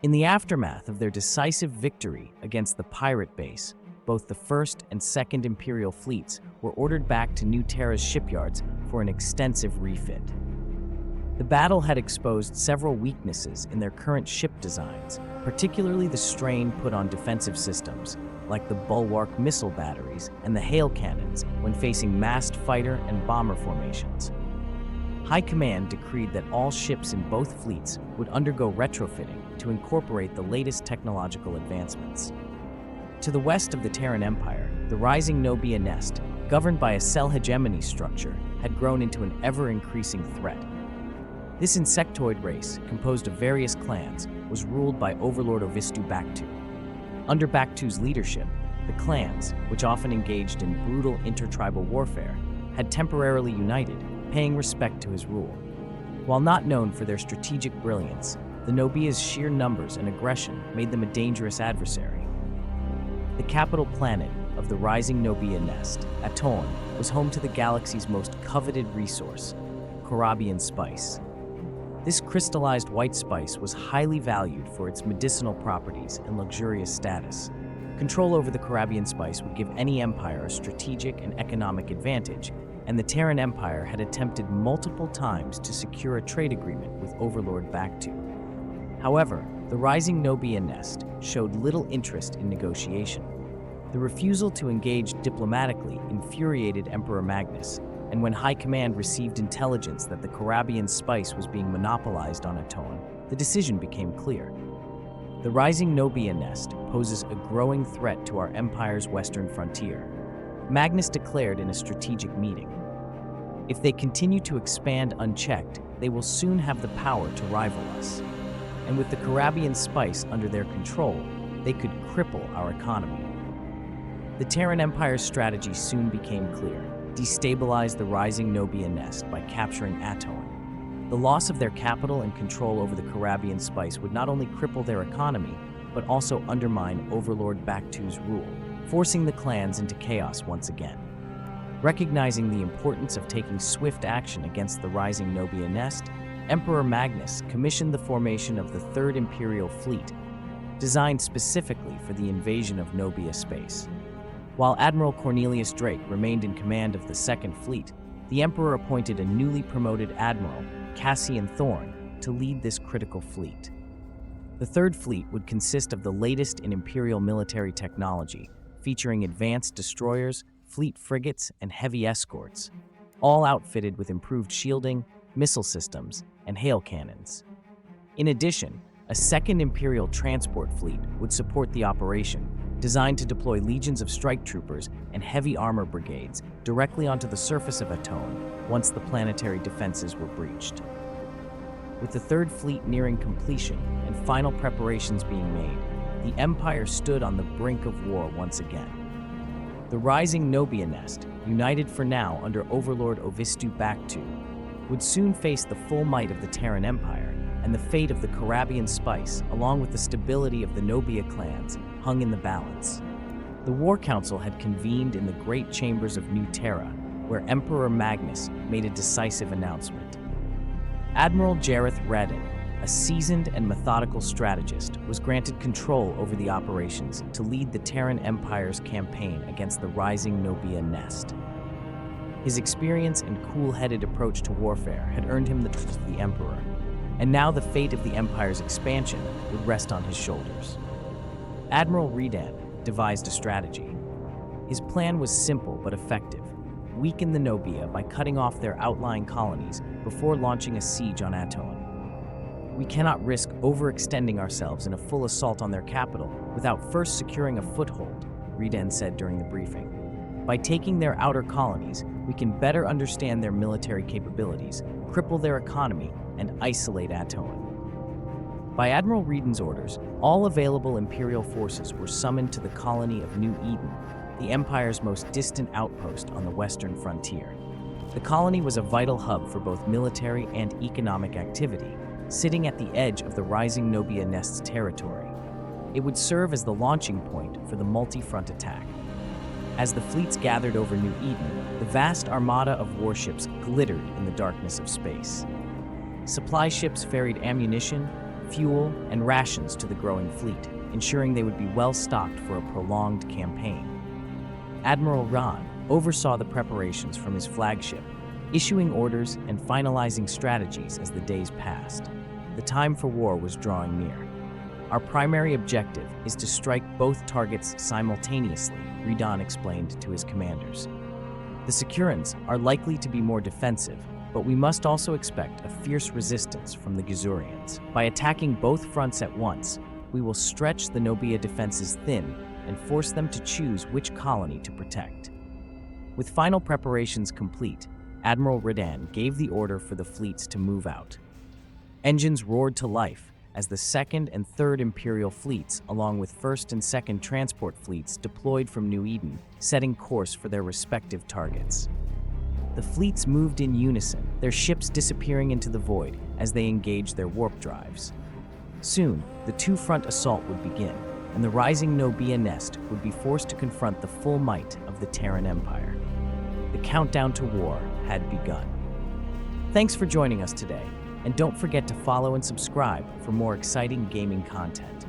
In the aftermath of their decisive victory against the pirate base, both the First and Second Imperial fleets were ordered back to New Terra's shipyards for an extensive refit. The battle had exposed several weaknesses in their current ship designs, particularly the strain put on defensive systems, like the bulwark missile batteries and the hail cannons when facing massed fighter and bomber formations. High Command decreed that all ships in both fleets would undergo retrofitting to incorporate the latest technological advancements. To the west of the Terran Empire, the Rising Nobea Nest, governed by a cell hegemony structure, had grown into an ever-increasing threat. This insectoid race, composed of various clans, was ruled by Overlord Ovistu Baktu. Under Baktu's leadership, the clans, which often engaged in brutal intertribal warfare, had temporarily united, paying respect to his rule. While not known for their strategic brilliance, the Nobea's sheer numbers and aggression made them a dangerous adversary. The capital planet of the Rising Nobea Nest, Aton, was home to the galaxy's most coveted resource, Corabian spice. This crystallized white spice was highly valued for its medicinal properties and luxurious status. Control over the Corabian spice would give any empire a strategic and economic advantage, and the Terran Empire had attempted multiple times to secure a trade agreement with Overlord Baktu. However, the Rising Nobea Nest showed little interest in negotiation. The refusal to engage diplomatically infuriated Emperor Magnus, and when High Command received intelligence that the Corabian spice was being monopolized on Aton, the decision became clear. The Rising Nobea Nest poses a growing threat to our empire's western frontier. Magnus declared in a strategic meeting, "If they continue to expand unchecked, they will soon have the power to rival us. And with the Corabian spice under their control, they could cripple our economy." The Terran Empire's strategy soon became clear: destabilize the Rising Nobea Nest by capturing Aton. The loss of their capital and control over the Corabian spice would not only cripple their economy, but also undermine Overlord Baktu's rule, forcing the clans into chaos once again. Recognizing the importance of taking swift action against the Rising Nobea Nest, Emperor Magnus commissioned the formation of the Third Imperial Fleet, designed specifically for the invasion of Nobea space. While Admiral Cornelius Drake remained in command of the Second Fleet, the Emperor appointed a newly promoted Admiral, Cassian Thorn, to lead this critical fleet. The Third Fleet would consist of the latest in Imperial military technology, featuring advanced destroyers, fleet frigates, and heavy escorts, all outfitted with improved shielding, missile systems, and hail cannons. In addition, a Second Imperial transport fleet would support the operation, designed to deploy legions of strike troopers and heavy armor brigades directly onto the surface of Aton once the planetary defenses were breached. With the Third Fleet nearing completion and final preparations being made, the Empire stood on the brink of war once again. The Rising Nobea Nest, united for now under Overlord Ovistu Baktu, would soon face the full might of the Terran Empire, and the fate of the Corabian spice, along with the stability of the Nobea clans, hung in the balance. The War Council had convened in the great chambers of New Terra, where Emperor Magnus made a decisive announcement. Admiral Jareth Redan, a seasoned and methodical strategist, was granted control over the operations to lead the Terran Empire's campaign against the Rising Nobea Nest. His experience and cool-headed approach to warfare had earned him the trust of the Emperor, and now the fate of the Empire's expansion would rest on his shoulders. Admiral Redan devised a strategy. His plan was simple but effective: weaken the Nobea by cutting off their outlying colonies before launching a siege on Aton. "We cannot risk overextending ourselves in a full assault on their capital without first securing a foothold," Redan said during the briefing. "By taking their outer colonies, we can better understand their military capabilities, cripple their economy, and isolate Aton." By Admiral Redan's orders, all available Imperial forces were summoned to the colony of New Eden, the Empire's most distant outpost on the western frontier. The colony was a vital hub for both military and economic activity, sitting at the edge of the Rising Nobea Nest's territory. It would serve as the launching point for the multi-front attack. As the fleets gathered over New Eden, the vast armada of warships glittered in the darkness of space. Supply ships ferried ammunition, fuel, and rations to the growing fleet, ensuring they would be well stocked for a prolonged campaign. Admiral Jareth oversaw the preparations from his flagship, issuing orders and finalizing strategies as the days passed. The time for war was drawing near. Our primary objective is to strike both targets simultaneously, Redan explained to his commanders. The Securans are likely to be more defensive, but we must also expect a fierce resistance from the Gazurians. By attacking both fronts at once, we will stretch the Nobea defenses thin and force them to choose which colony to protect. With final preparations complete, Admiral Redan gave the order for the fleets to move out. Engines roared to life as the 2nd and 3rd Imperial fleets, along with 1st and 2nd transport fleets, deployed from New Eden, setting course for their respective targets. The fleets moved in unison, their ships disappearing into the void as they engaged their warp drives. Soon, the two-front assault would begin, and the Rising Nobea Nest would be forced to confront the full might of the Terran Empire. The countdown to war had begun. Thanks for joining us today, and don't forget to follow and subscribe for more exciting gaming content.